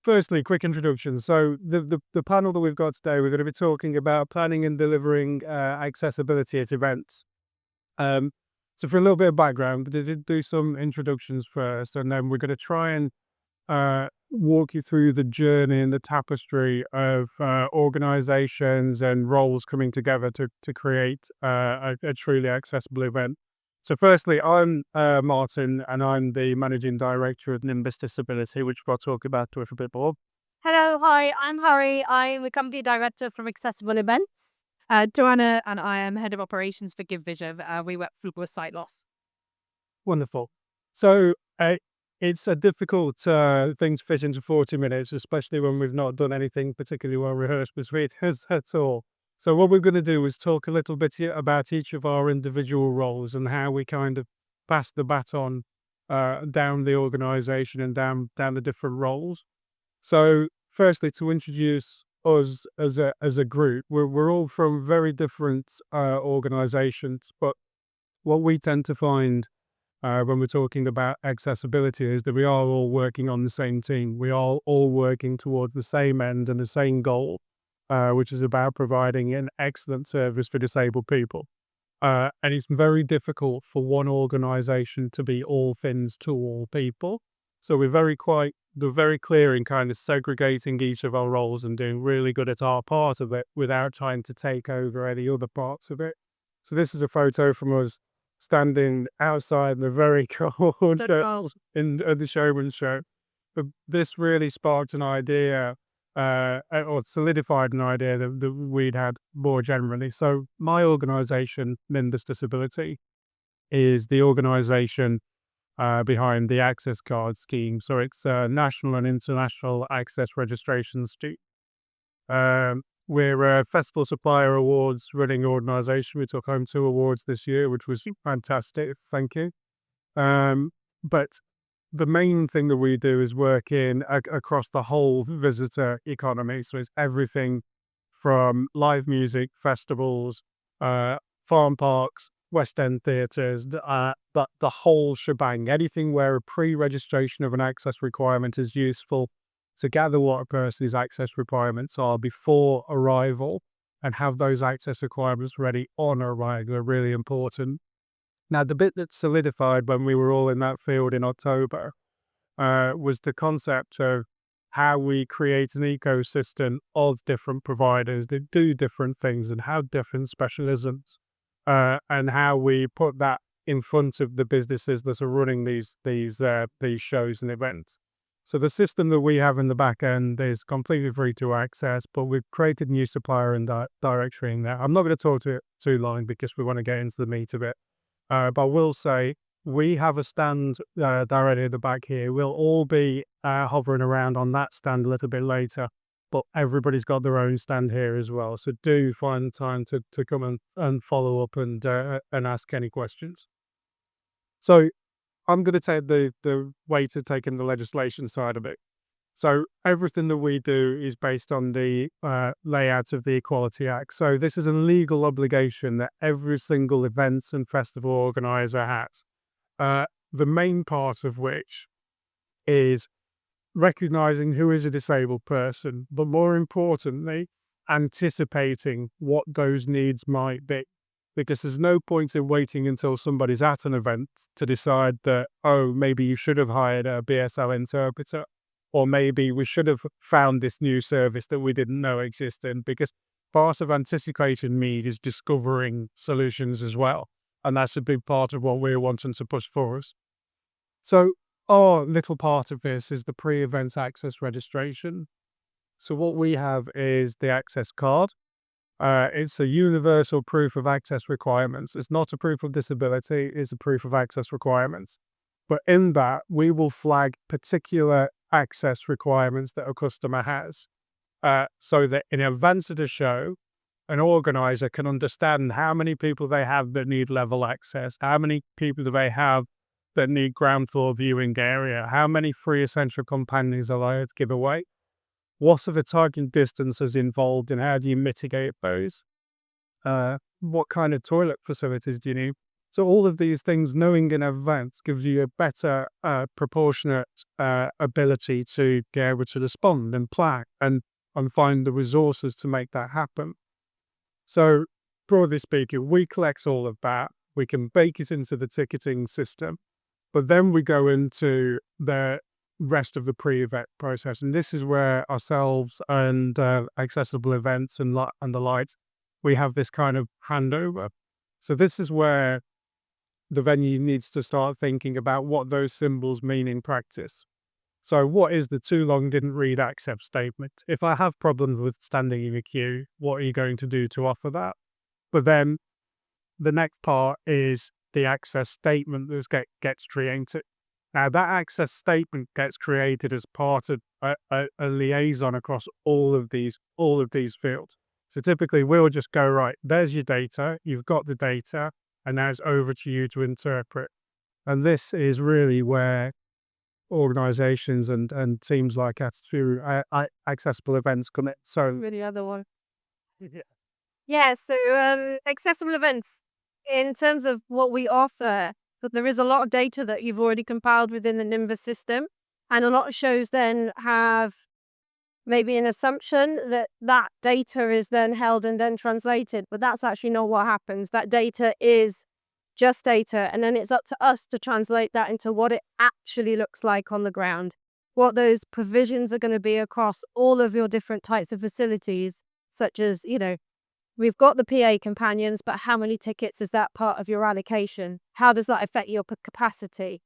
firstly, quick introduction. So the panel that we've got today, we're going to be talking about planning and delivering accessibility at events. Um, so for a little bit of background, we did do some introductions first, and then we're going to try and walk you through the journey and the tapestry of organizations and roles coming together to create a truly accessible event. So firstly, I'm Martin, and I'm the Managing Director of Nimbus Disability, which we'll talk about to a bit more. Hello, hi, I'm Harry. I'm the company director from Accessible Events. Joanna and I am head of operations for Give Vision. We work with sight loss. Wonderful. So it's a difficult thing to fit into 40 minutes, especially when we've not done anything particularly well rehearsed between us at all. So what we're going to do is talk a little bit about each of our individual roles and how we kind of pass the baton down the organisation and down the different roles. So firstly, to introduce us as a group, we're all from very different organisations, but what we tend to find when we're talking about accessibility is that we are all working on the same team. We are all working towards the same end and the same goal, which is about providing an excellent service for disabled people. And it's very difficult for one organisation to be all things to all people. So we're very clear in kind of segregating each of our roles and doing really good at our part of it without trying to take over any other parts of it. So this is a photo from us standing outside the very cold in the showman's show. But this really sparked an idea or solidified an idea that we'd had more generally. So my organisation, Nimbus Disability, is the organisation behind the Access Card scheme. So it's a national and international access registration scheme. We're a Festival Supplier Awards winning organisation. We took home 2 awards this year, which was fantastic. Thank you. But the main thing that we do is work in across the whole visitor economy. So it's everything from live music, festivals, farm parks, West End theatres, the whole shebang. Anything where a pre-registration of an access requirement is useful to gather what a person's access requirements are before arrival and have those access requirements ready on arrival are really important. Now, the bit that solidified when we were all in that field in October was the concept of how we create an ecosystem of different providers that do different things and have different specialisms, and how we put that in front of the businesses that are running these shows and events. So the system that we have in the back end is completely free to access, but we've created new supplier and directory in there. I'm not going to talk to it too long because we want to get into the meat of it. But I will say we have a stand directly at the back here. We'll all be hovering around on that stand a little bit later, but everybody's got their own stand here as well. So do find the time to come and follow up and ask any questions. So I'm going to take the weight of taking the legislation side of it. So everything that we do is based on the layout of the Equality Act. So this is a legal obligation that every single events and festival organiser has. The main part of which is recognising who is a disabled person, but more importantly, anticipating what those needs might be. Because there's no point in waiting until somebody's at an event to decide that, oh, maybe you should have hired a BSL interpreter, or maybe we should have found this new service that we didn't know existed, because part of anticipating need is discovering solutions as well. And that's a big part of what we're wanting to push for us. So our little part of this is the pre-event access registration. So what we have is the access card. It's a universal proof of access requirements. It's not a proof of disability, it's a proof of access requirements. But in that, we will flag particular access requirements that a customer has, so that in advance of the show, an organizer can understand how many people they have that need level access, how many people do they have that need ground floor viewing area, how many free essential companions are allowed to give away. What are the target distances involved and how do you mitigate those? What kind of toilet facilities do you need? So all of these things, knowing in advance, gives you a better proportionate ability to be able to respond and plan and find the resources to make that happen. So broadly speaking, we collect all of that. We can bake it into the ticketing system, but then we go into the rest of the pre-event process. And this is where ourselves and accessible events and the like, we have this kind of handover. So this is where the venue needs to start thinking about what those symbols mean in practice. So what is the too long didn't read accept statement? If I have problems with standing in a queue, what are you going to do to offer that? But then the next part is the access statement that gets created. Now that access statement gets created as part of a liaison across all of these fields. So typically we'll just go, right, there's your data, you've got the data, and now it's over to you to interpret. And this is really where organizations and teams like us through accessible events come in. So Really other one. yeah. Yeah, so accessible events, in terms of what we offer, but there is a lot of data that you've already compiled within the Nimbus system. And a lot of shows then have maybe an assumption that that data is then held and then translated, but that's actually not what happens. That data is just data, and then it's up to us to translate that into what it actually looks like on the ground, what those provisions are going to be across all of your different types of facilities, such as, we've got the PA companions, but how many tickets is that part of your allocation? How does that affect your capacity?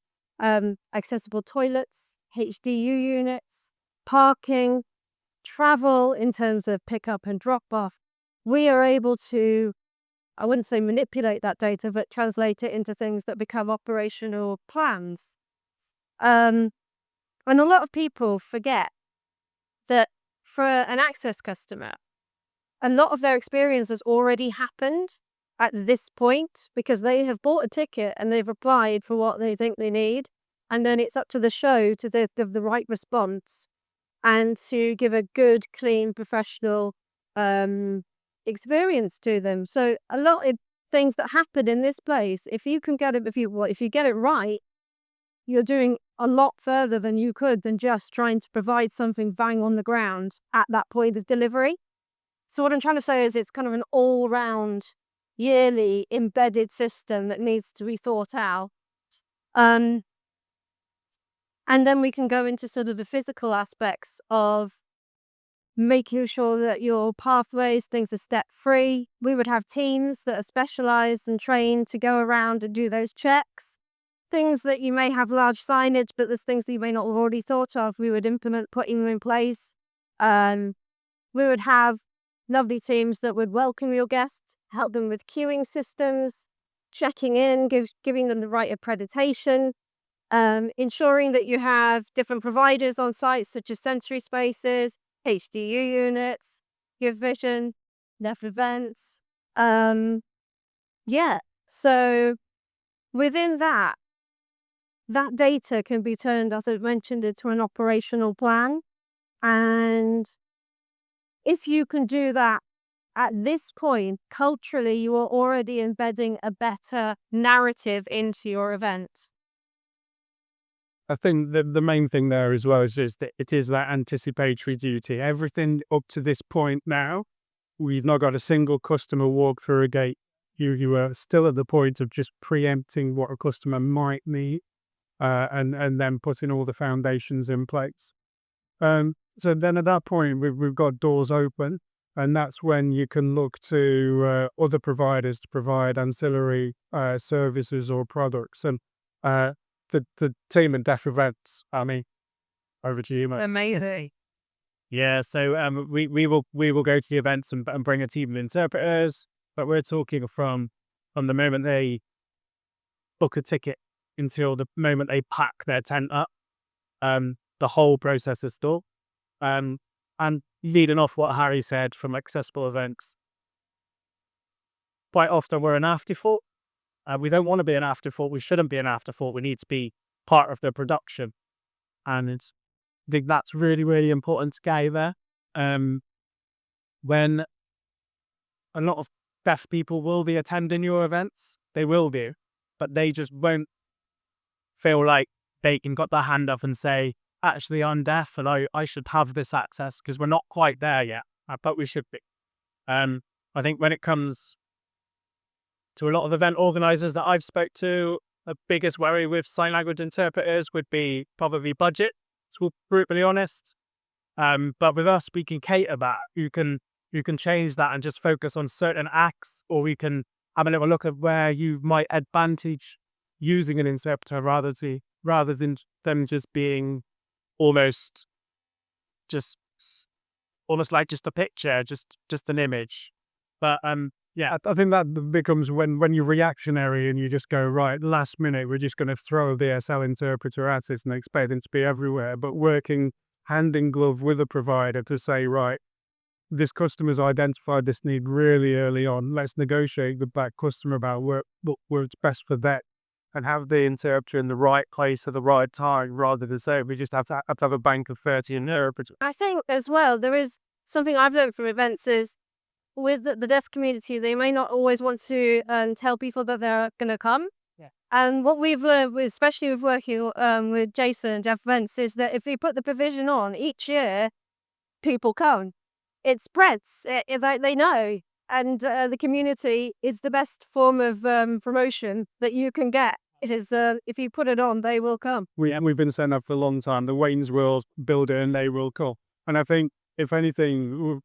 Accessible toilets, HDU units, parking, travel in terms of pick up and drop off. We are able to, I wouldn't say manipulate that data, but translate it into things that become operational plans. And a lot of people forget that for an access customer, a lot of their experience has already happened at this point because they have bought a ticket and they've applied for what they think they need. And then it's up to the show to give the right response and to give a good, clean, professional experience to them. So a lot of things that happen in this place, if you get it right, you're doing a lot further than you could than just trying to provide something bang on the ground at that point of delivery. So what I'm trying to say is it's kind of an all-round, yearly embedded system that needs to be thought out. And then we can go into sort of the physical aspects of making sure that your pathways, things are step-free. We would have teams that are specialised and trained to go around and do those checks. Things that you may have large signage, but there's things that you may not have already thought of, we would implement putting them in place. We would have lovely teams that would welcome your guests, help them with queuing systems, checking in, giving them the right accreditation, ensuring that you have different providers on site, such as sensory spaces, HDU units, your vision, left events. So within that data can be turned, as I mentioned, into an operational plan. And if you can do that at this point, culturally, you are already embedding a better narrative into your event. I think the main thing there as well is just that it is that anticipatory duty. Everything up to this point now, we've not got a single customer walk through a gate. You are still at the point of just preempting what a customer might need, and then putting all the foundations in place. So then at that point, we've got doors open, and that's when you can look to other providers to provide ancillary services or products. And the team at Deaf Events, over to you, mate. Amazing. Yeah, so we will go to the events and bring a team of interpreters, but we're talking from the moment they book a ticket until the moment they pack their tent up, the whole process is still. And leading off what Harry said from accessible events, quite often we're an afterthought. We don't want to be an afterthought. We shouldn't be an afterthought. We need to be part of the production. And I think that's really, really important to get there. When a lot of deaf people will be attending your events, they will be. but they just won't feel like they can got their hand up and say, actually, I'm deaf and I should have this access, because we're not quite there yet, but we should be. I think when it comes to a lot of event organisers that I've spoke to, the biggest worry with sign language interpreters would be probably budget, to be brutally honest. But with us, we can cater that. You can change that and just focus on certain acts, or we can have a little look at where you might advantage using an interpreter rather than them just being almost like just a picture, just an image. But yeah, I think that becomes when you're reactionary and you just go, right, last minute, we're just going to throw a VSL interpreter at it and expect them to be everywhere. But working hand in glove with a provider to say, right, this customer's identified this need really early on. Let's negotiate with that customer about what works best for them, and have the interpreter in the right place at the right time, rather than say we just have to have a bank of 30 interpreters. I think as well, there is something I've learned from events is, with the deaf community, they may not always want to tell people that they're going to come. Yeah. And what we've learned, especially with working with Jason and deaf events, is that if we put the provision on each year, people come. It spreads. They know. And the community is the best form of promotion that you can get. It is, if you put it on, they will come. We've been saying that for a long time. The Waynes will build it and they will come. And I think, if anything,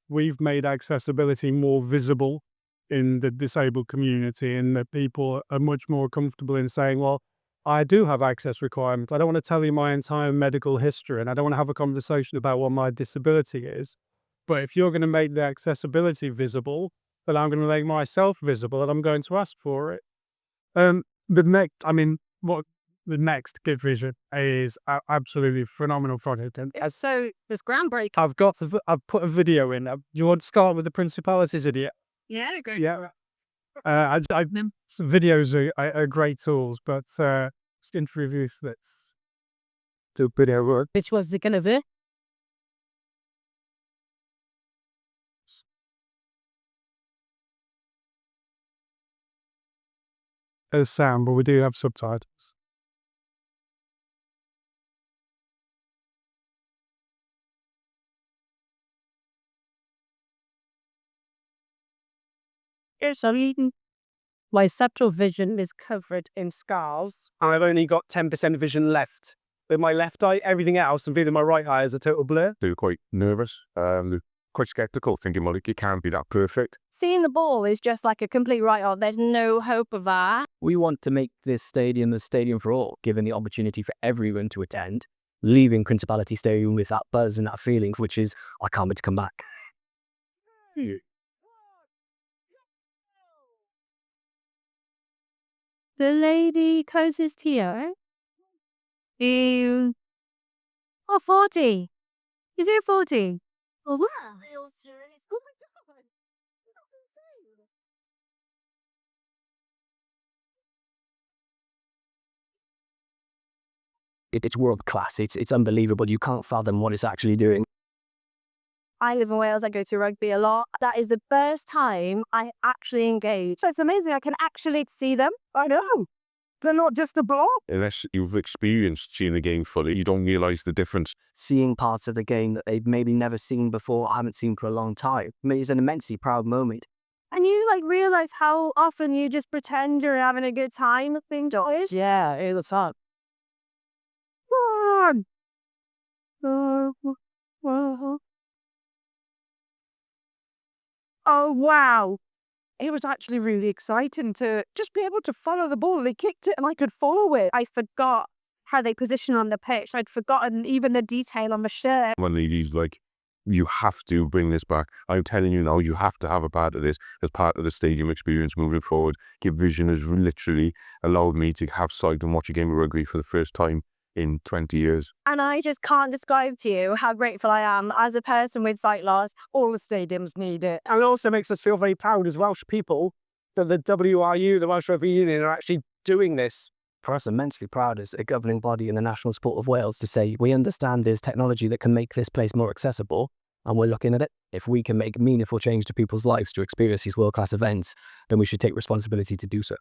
we've made accessibility more visible in the disabled community, and that people are much more comfortable in saying, well, I do have access requirements. I don't want to tell you my entire medical history, and I don't want to have a conversation about what my disability is. But if you're going to make the accessibility visible, then I'm going to make myself visible, and I'm going to ask for it. The next Give Vision is absolutely phenomenal project. And It's groundbreaking. I've put a video in. Do you want to start with the Principality video? Yeah, okay. Yeah. Videos are great tools, but just introduce this to video work. Which was it going to be? There's sound, but we do have subtitles. My central vision is covered in scars, and I've only got 10% vision left. With my left eye, everything else, and with my right eye is a total blur. They were quite nervous, quite skeptical, thinking, well, it can't be that perfect. Seeing the ball is just like a complete write-off. There's no hope of that. We want to make this stadium the stadium for all, giving the opportunity for everyone to attend, leaving Principality Stadium with that buzz and that feeling, which is, I can't wait to come back. The lady closest here is 40. Is it 40? Oh, wow. It's world class. It's unbelievable. You can't fathom what it's actually doing. I live in Wales. I go to rugby a lot. That is the first time I actually engage. It's amazing. I can actually see them. I know. They're not just a blob. Unless you've experienced seeing the game fully, you don't realise the difference. Seeing parts of the game that they've maybe never seen before, or haven't seen for a long time. I mean, it's an immensely proud moment. And you realize how often you just pretend you're having a good time with being toys. Yeah, all the time. Oh, wow. It was actually really exciting to just be able to follow the ball. They kicked it and I could follow it. I forgot how they position on the pitch. I'd forgotten even the detail on the shirt. When he's like, you have to bring this back. I'm telling you now, you have to have a part of this as part of the stadium experience moving forward. Give Vision has literally allowed me to have sight and watch a game of rugby for the first time in 20 years. And I just can't describe to you how grateful I am as a person with sight loss. All the stadiums need it. And it also makes us feel very proud as Welsh people that the WRU, the Welsh Rugby Union, are actually doing this. For us, immensely proud as a governing body in the National Sport of Wales to say, we understand there's technology that can make this place more accessible, and we're looking at it. If we can make meaningful change to people's lives to experience these world-class events, then we should take responsibility to do so.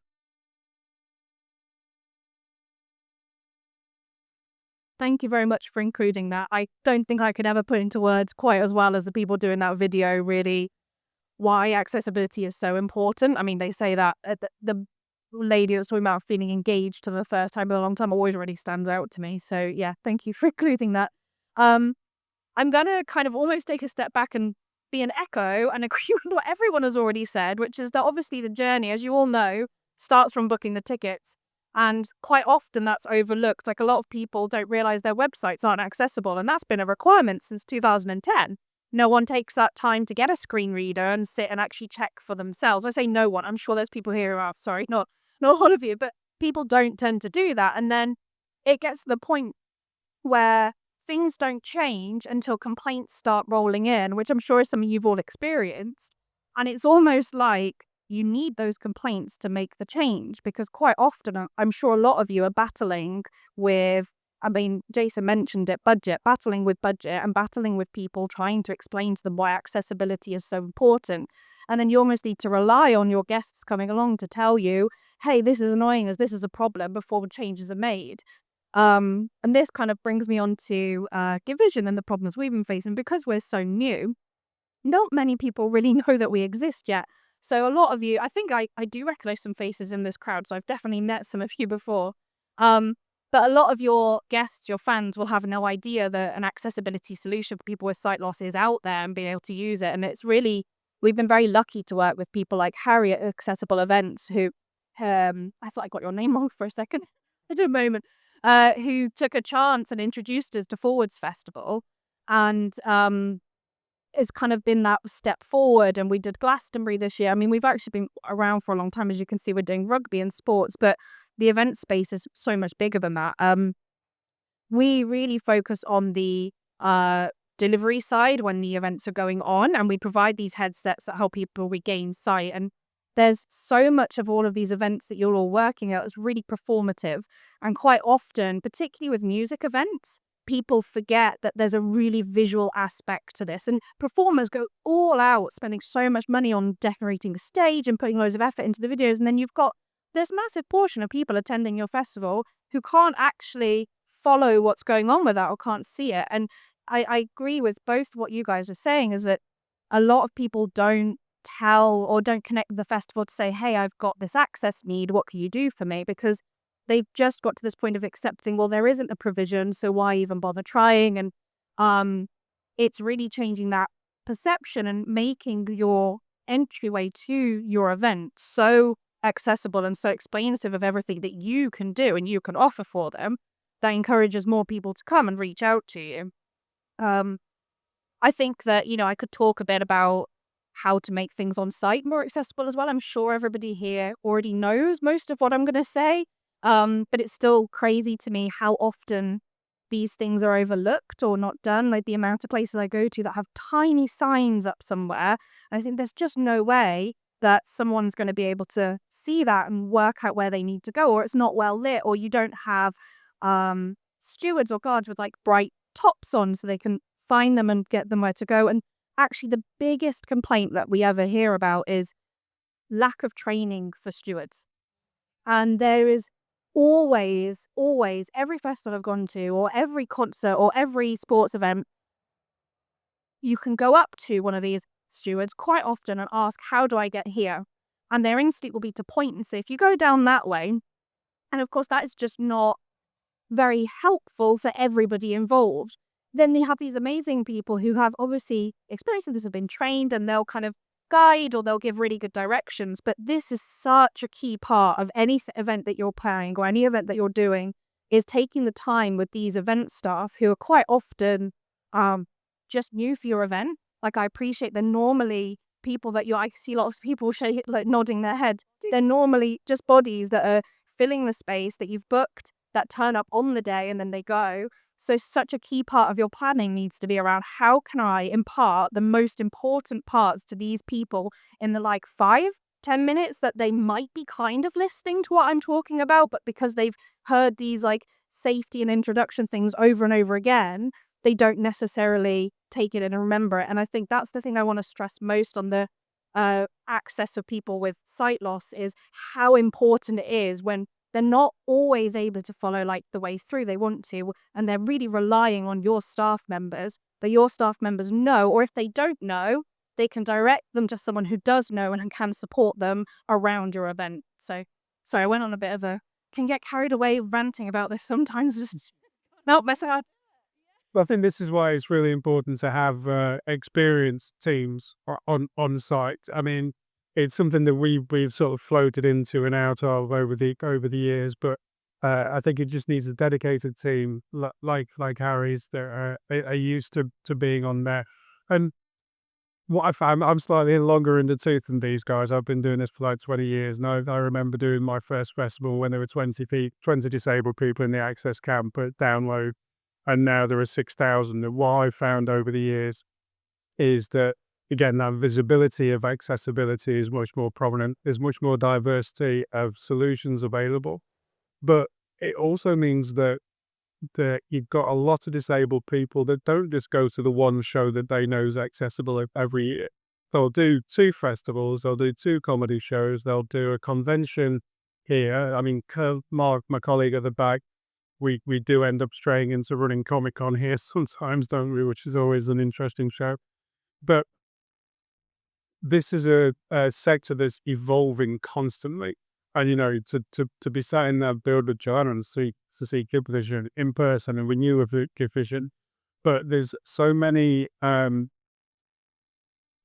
Thank you very much for including that. I don't think I could ever put into words quite as well as the people doing that video really why accessibility is so important. I mean, they say that the lady that's talking about feeling engaged for the first time in a long time always really stands out to me. So yeah, thank you for including that. I'm going to kind of almost take a step back and be an echo and agree with what everyone has already said, which is that obviously the journey, as you all know, starts from booking the tickets. And quite often that's overlooked. Like, a lot of people don't realize their websites aren't accessible. And that's been a requirement since 2010. No one takes that time to get a screen reader and sit and actually check for themselves. I say no one. I'm sure there's people here who are, sorry, not all of you, but people don't tend to do that. And then it gets to the point where things don't change until complaints start rolling in, which I'm sure is something you've all experienced. And it's almost like you need those complaints to make the change, because quite often, I'm sure a lot of you are battling with, I mean, Jason mentioned it, battling with budget and battling with people trying to explain to them why accessibility is so important. And then you almost need to rely on your guests coming along to tell you, hey, this is annoying us, this is a problem, before changes are made. And this kind of brings me on to Give Vision and the problems we've been facing. Because we're so new, not many people really know that we exist yet. So a lot of you, I think I do recognize some faces in this crowd, so I've definitely met some of you before. But a lot of your guests, your fans, will have no idea that an accessibility solution for people with sight loss is out there and being able to use it. And it's really, we've been very lucky to work with people like Harry at Accessible Events, who, I thought I got your name wrong for a second, at a moment, who took a chance and introduced us to Forwards Festival. And it's kind of been that step forward. And we did Glastonbury this year. I mean, we've actually been around for a long time. As you can see, we're doing rugby and sports, but the event space is so much bigger than that. We really focus on the delivery side when the events are going on, and we provide these headsets that help people regain sight. And there's so much of all of these events that you're all working at is really performative. And quite often, particularly with music events, people forget that there's a really visual aspect to this. And performers go all out, spending so much money on decorating the stage and putting loads of effort into the videos. And then you've got this massive portion of people attending your festival who can't actually follow what's going on with that or can't see it. And I agree with both what you guys are saying, is that a lot of people don't tell or don't connect the festival to say, hey, I've got this access need, what can you do for me? Because they've just got to this point of accepting, well, there isn't a provision, so why even bother trying? And it's really changing that perception and making your entryway to your event so accessible and so explanative of everything that you can do and you can offer for them, that encourages more people to come and reach out to you. I think that, I could talk a bit about how to make things on site more accessible as well. I'm sure everybody here already knows most of what I'm going to say. But it's still crazy to me how often these things are overlooked or not done. Like the amount of places I go to that have tiny signs up somewhere. I think there's just no way that someone's going to be able to see that and work out where they need to go, or it's not well lit, or you don't have stewards or guards with like bright tops on so they can find them and get them where to go. And actually the biggest complaint that we ever hear about is lack of training for stewards. And there is always, every festival I've gone to, or every concert, or every sports event, you can go up to one of these stewards quite often and ask, how do I get here? And their instinct will be to point and say, if you go down that way. And of course, that is just not very helpful for everybody involved. Then they have these amazing people who have obviously experienced this, have been trained, and they'll kind of guide or they'll give really good directions. But this is such a key part of any event that you're planning or any event that you're doing, is taking the time with these event staff who are quite often just new for your event. Like, I appreciate they're normally people that I see lots of people like nodding their head. They're normally just bodies that are filling the space that you've booked, that turn up on the day and then they go. So such a key part of your planning needs to be around, how can I impart the most important parts to these people in the 5-10 minutes that they might be kind of listening to what I'm talking about, but because they've heard these safety and introduction things over and over again, they don't necessarily take it and remember it. And I think that's the thing I want to stress most on the access of people with sight loss, is how important it is when they're not always able to follow like the way through they want to, and they're really relying on your staff members, that your staff members know, or if they don't know, they can direct them to someone who does know and can support them around your event. So, sorry, I went on a bit of a, can get carried away ranting about this sometimes, just not mess out. I think this is why it's really important to have experienced teams on site. I mean, it's something that we've sort of floated into and out of over the years, but I think it just needs a dedicated team like Harry's that are used to being on there. And what I found, I'm slightly longer in the tooth than these guys. I've been doing this for like 20 years. And I remember doing my first festival when there were 20 disabled people in the access camp at Download, and now there are 6,000. And what I found over the years is that, again, that visibility of accessibility is much more prominent. There's much more diversity of solutions available. But it also means that you've got a lot of disabled people that don't just go to the one show that they know is accessible every year. They'll do 2 festivals, they'll do 2 comedy shows, they'll do a convention here. I mean, Mark, my colleague at the back, we do end up straying into running Comic Con here sometimes, don't we? Which is always an interesting show. But this is a sector that's evolving constantly. And, you know, to be sat in that build with Joanna and to see Kid Vision in person, and we knew of Kid Vision, but there's so many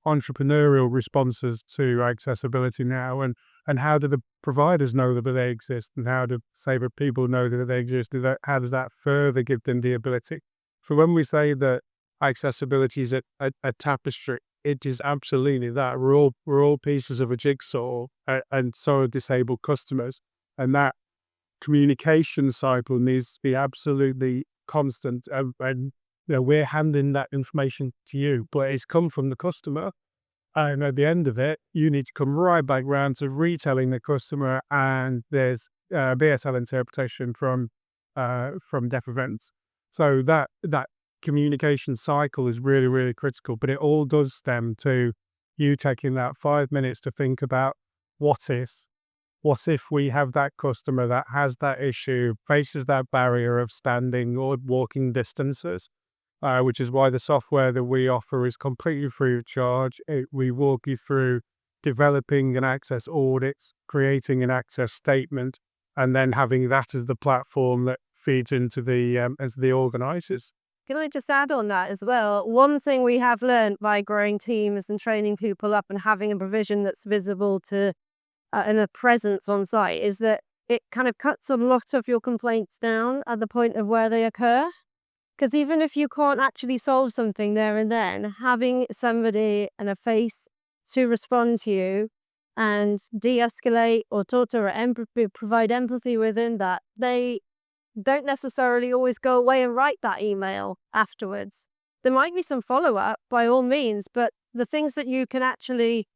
entrepreneurial responses to accessibility now, and how do the providers know that they exist, and how do disabled people know that they exist? How does that further give them the ability? So when we say that accessibility is a tapestry, it is absolutely that. We're all pieces of a jigsaw, and so are disabled customers, and that communication cycle needs to be absolutely constant. And you know, we're handing that information to you, but it's come from the customer. And at the end of it, you need to come right back round to retelling the customer, and there's BSL interpretation from deaf events. So that communication cycle is really, really critical, but it all does stem to you taking that 5 minutes to think about what if we have that customer that has that issue, faces that barrier of standing or walking distances, which is why the software that we offer is completely free of charge. We walk you through developing an access audit, creating an access statement, and then having that as the platform that feeds into the organisers. Can I just add on that as well? One thing we have learned by growing teams and training people up and having a provision that's visible to and a presence on site is that it kind of cuts a lot of your complaints down at the point of where they occur. Because even if you can't actually solve something there and then, having somebody and a face to respond to you and de-escalate or talk to or provide empathy within that, they don't necessarily always go away and write that email afterwards. There might be some follow-up by all means, but the things that you can actually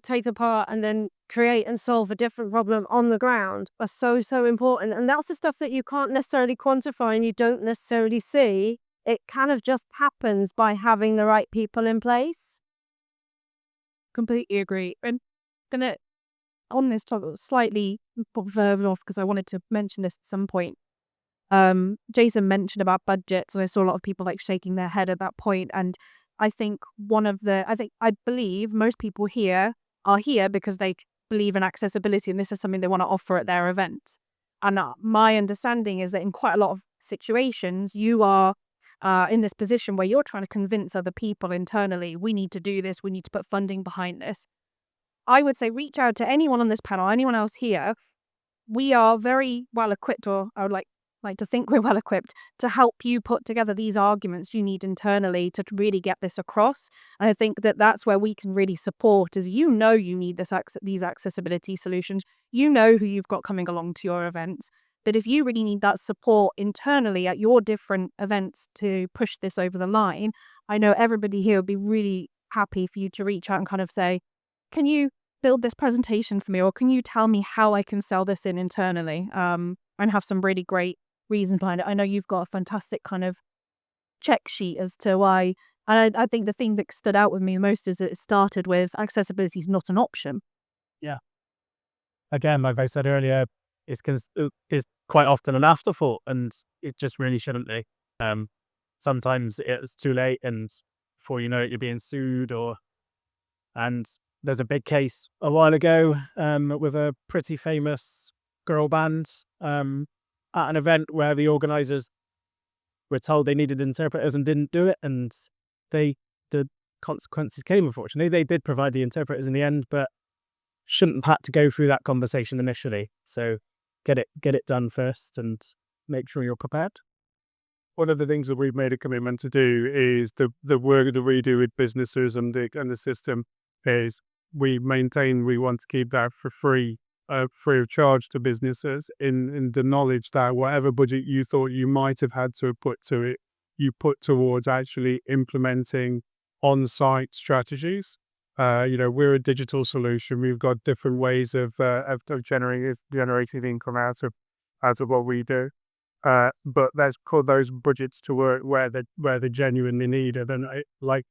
take apart and then create and solve a different problem on the ground are so important. And that's the stuff that you can't necessarily quantify and you don't necessarily see. It kind of just happens by having the right people in place. Completely agree. And gonna, on this topic, slightly further off, because I wanted to mention this at some point. Jason mentioned about budgets, and I saw a lot of people like shaking their head at that point. And I think I believe most people here are here because they believe in accessibility, and this is something they want to offer at their events. And my understanding is that in quite a lot of situations, you are in this position where you're trying to convince other people internally, we need to do this, we need to put funding behind this. I would say reach out to anyone on this panel, anyone else here. We are very well equipped, or I would like to think we're well equipped to help you put together these arguments you need internally to really get this across. And I think that that's where we can really support is, you know, you need these accessibility solutions. You know who you've got coming along to your events. That if you really need that support internally at your different events to push this over the line, I know everybody here would be really happy for you to reach out and kind of say, can you build this presentation for me? Or can you tell me how I can sell this in internally? And have some really great reasons behind it. I know you've got a fantastic kind of check sheet as to why. And I think the thing that stood out with me most is that it started with accessibility is not an option. Yeah. Again, like I said earlier, is quite often an afterthought, and it just really shouldn't be. Sometimes it's too late, and before you know it, you're being sued. And there's a big case a while ago with a pretty famous girl band at an event where the organisers were told they needed interpreters and didn't do it, and the consequences came. Unfortunately, they did provide the interpreters in the end, but shouldn't have had to go through that conversation initially. So get it done first, and make sure you're prepared. One of the things that we've made a commitment to do is the work that we do with businesses and the system is we want to keep that for free of charge to businesses in the knowledge that whatever budget you thought you might have had to put to it, you put towards actually implementing on-site strategies. We're a digital solution. We've got different ways of generating income out of what we do. But let's put those budgets to work where they're genuinely needed. And like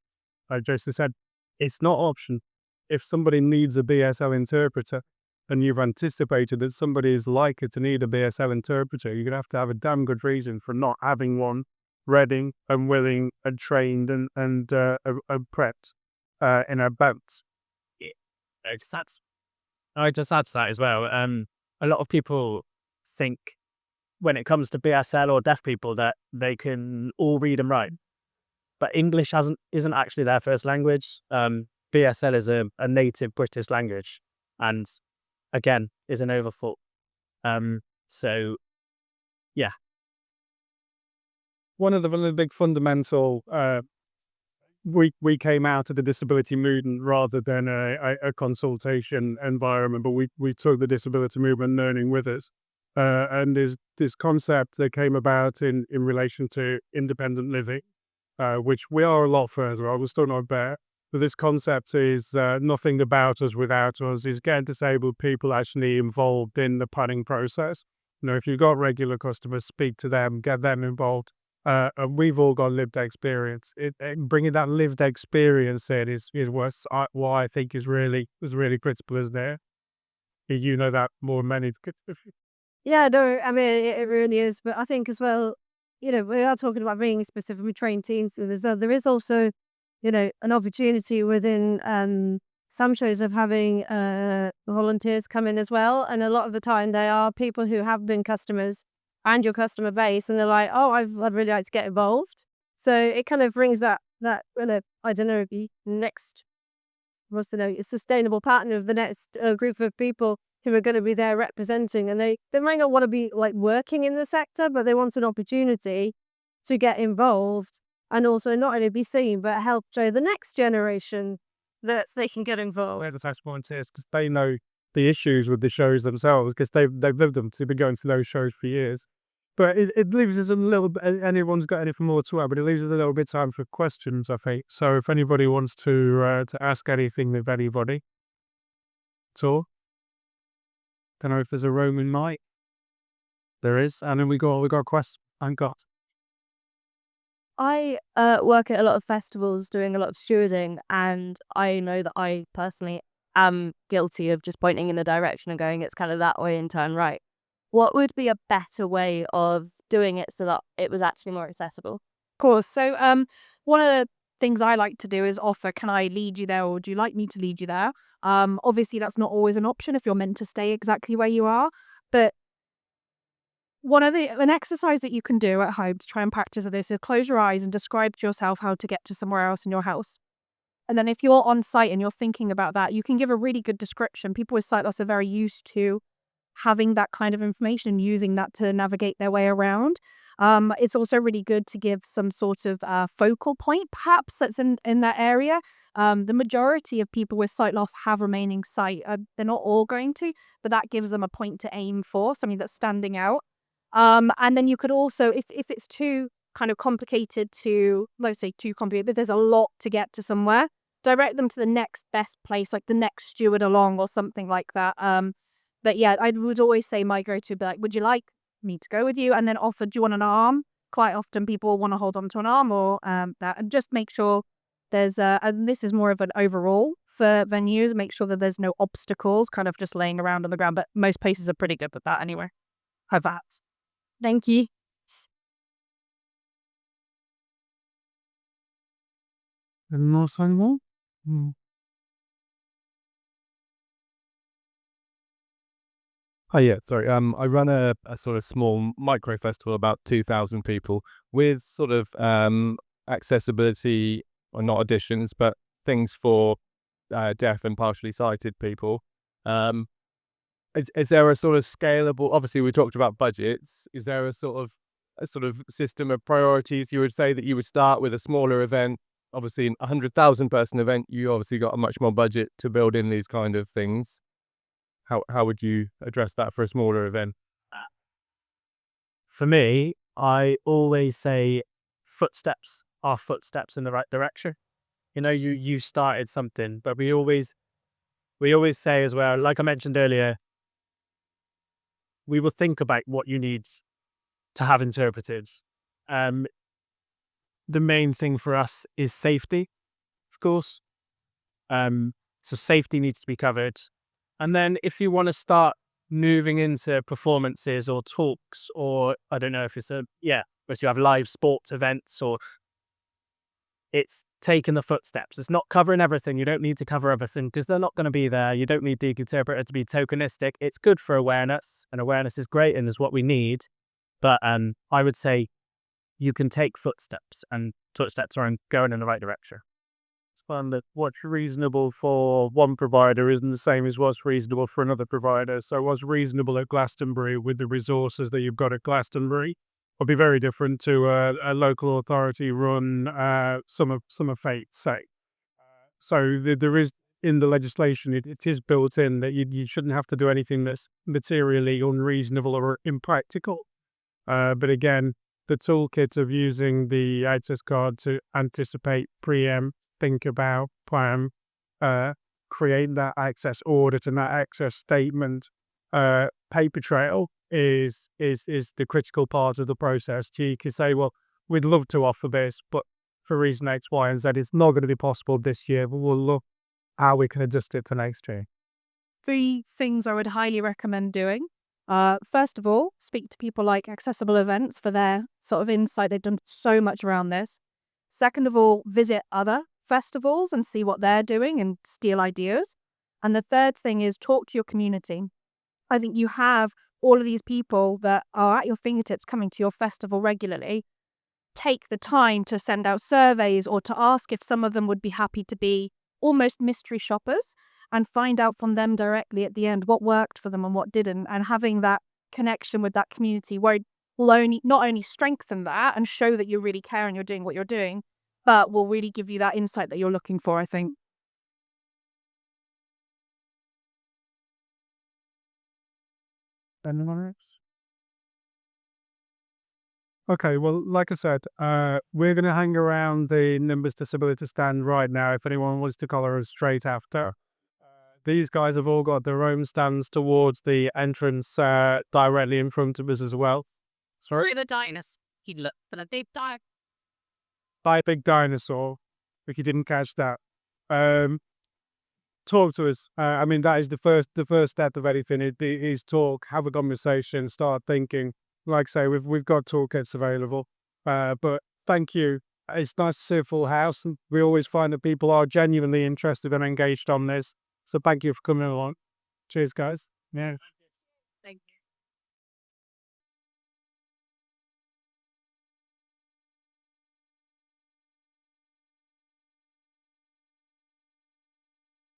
Joseph said, it's not option. If somebody needs a BSL interpreter and you've anticipated that somebody is likely to need a BSL interpreter, you're going to have a damn good reason for not having one ready and willing and trained and prepped in advance. I just add to that as well. A lot of people think when it comes to BSL or deaf people that they can all read and write, but English isn't actually their first language. BSL is a native British language, and again is an overthought. So yeah, one of the big fundamental. We came out of the disability movement rather than a consultation environment, but we took the disability movement learning with us. And there's this concept that came about in relation to independent living, which we are a lot further on. We're still not there. But this concept is nothing about us without us, is getting disabled people actually involved in the planning process. If you've got regular customers, speak to them, get them involved. And we've all got lived experience. Bringing that lived experience in is what I think is really critical, isn't it? You know that more than many. Yeah, no, I mean, it really is. But I think as well, we are talking about bringing specifically trained teams. And there is also, an opportunity within some shows of having volunteers come in as well. And a lot of the time they are people who have been customers and your customer base. And they're like, oh, I'd really like to get involved. So it kind of brings that I don't know, the next, sustainable partner of the next group of people who are going to be there representing, and they might not want to be like working in the sector, but they want an opportunity to get involved and also not only be seen, but help show the next generation that they can get involved. Where the tax volunteers, because they know the issues with the shows themselves, because they've lived them, because they've been going through those shows for years. But it leaves us a little bit, anyone's got anything more to add, but it leaves us a little bit of time for questions, I think. So if anybody wants to ask anything of anybody at all. Don't know if there's a roaming mic. There is, and then we got a question. Thank God. I work at a lot of festivals doing a lot of stewarding, and I know that I personally am guilty of just pointing in the direction and going, it's kind of that way and turn right. What would be a better way of doing it so that it was actually more accessible? Of course. So one of the things I like to do is offer, can I lead you there, or would you like me to lead you there? Obviously, that's not always an option if you're meant to stay exactly where you are. But an exercise that you can do at home to try and practice this is close your eyes and describe to yourself how to get to somewhere else in your house. And then if you're on site and you're thinking about that, you can give a really good description. People with sight loss are very used to having that kind of information, using that to navigate their way around. It's also really good to give some sort of focal point, perhaps, that's in that area. The majority of people with sight loss have remaining sight. They're not all going to, but that gives them a point to aim for, something that's standing out. And then you could also, if it's too kind of complicated let's say too complicated, but there's a lot to get to somewhere, direct them to the next best place, like the next steward along or something like that. But yeah, I would always say my go-to would be like, would you like me to go with you? And then offer, do you want an arm? Quite often people want to hold on to an arm or that, and just make sure there's and this is more of an overall for venues, make sure that there's no obstacles kind of just laying around on the ground. But most places are pretty good at that anyway. Have that. Thank you. Any more, Simon? Oh yeah, sorry. I run a sort of small micro festival, about 2,000 people, with sort of accessibility, or not additions, but things for deaf and partially sighted people. Is there a sort of scalable? Obviously, we talked about budgets. Is there a sort of system of priorities? You would say that you would start with a smaller event. Obviously, a 100,000 person event, you obviously got a much more budget to build in these kind of things. How would you address that for a smaller event? For me, I always say footsteps are footsteps in the right direction. You know, you started something, but we always say as well, like I mentioned earlier, we will think about what you need to have interpreted. The main thing for us is safety, of course. So safety needs to be covered. And then if you want to start moving into performances or talks, or I don't know if it's if you have live sports events, or it's taking the footsteps. It's not covering everything. You don't need to cover everything because they're not going to be there. You don't need the interpreter to be tokenistic. It's good for awareness, and awareness is great and is what we need. But I would say you can take footsteps, and footsteps are going in the right direction. Find that what's reasonable for one provider isn't the same as what's reasonable for another provider. So what's reasonable at Glastonbury with the resources that you've got at Glastonbury will be very different to a local authority run summer fete, say. So there is in the legislation, it is built in that you shouldn't have to do anything that's materially unreasonable or impractical. But again, the toolkit of using the access card to anticipate, preempt, think about, plan, create that access audit and that access statement, paper trail is the critical part of the process. You can say, well, we'd love to offer this, but for reason X, Y, and Z, it's not going to be possible this year, but we'll look how we can adjust it to next year. 3 things I would highly recommend doing. First of all, speak to people like Accessible Events for their sort of insight. They've done so much around this. Second of all, visit other festivals and see what they're doing and steal ideas. And the third thing is talk to your community. I think you have all of these people that are at your fingertips coming to your festival regularly. Take the time to send out surveys or to ask if some of them would be happy to be almost mystery shoppers, and find out from them directly at the end what worked for them and what didn't. And having that connection with that community will not only strengthen that and show that you really care and you're doing what you're doing, but will really give you that insight that you're looking for, I think. Anyone else? Okay, well, like I said, we're going to hang around the Nimbus Disability stand right now if anyone wants to collar us straight after. These guys have all got their own stands towards the entrance directly in front of us as well. Sorry? The dinosaur. He looked for the big dinosaur. By big dinosaur, if you didn't catch that. Talk to us. I mean, that is the first step of anything. Is talk, have a conversation, start thinking. Like I say, we've got toolkits available. But thank you. It's nice to see a full house, and we always find that people are genuinely interested and engaged on this. So thank you for coming along. Cheers, guys. Yeah. Thank you.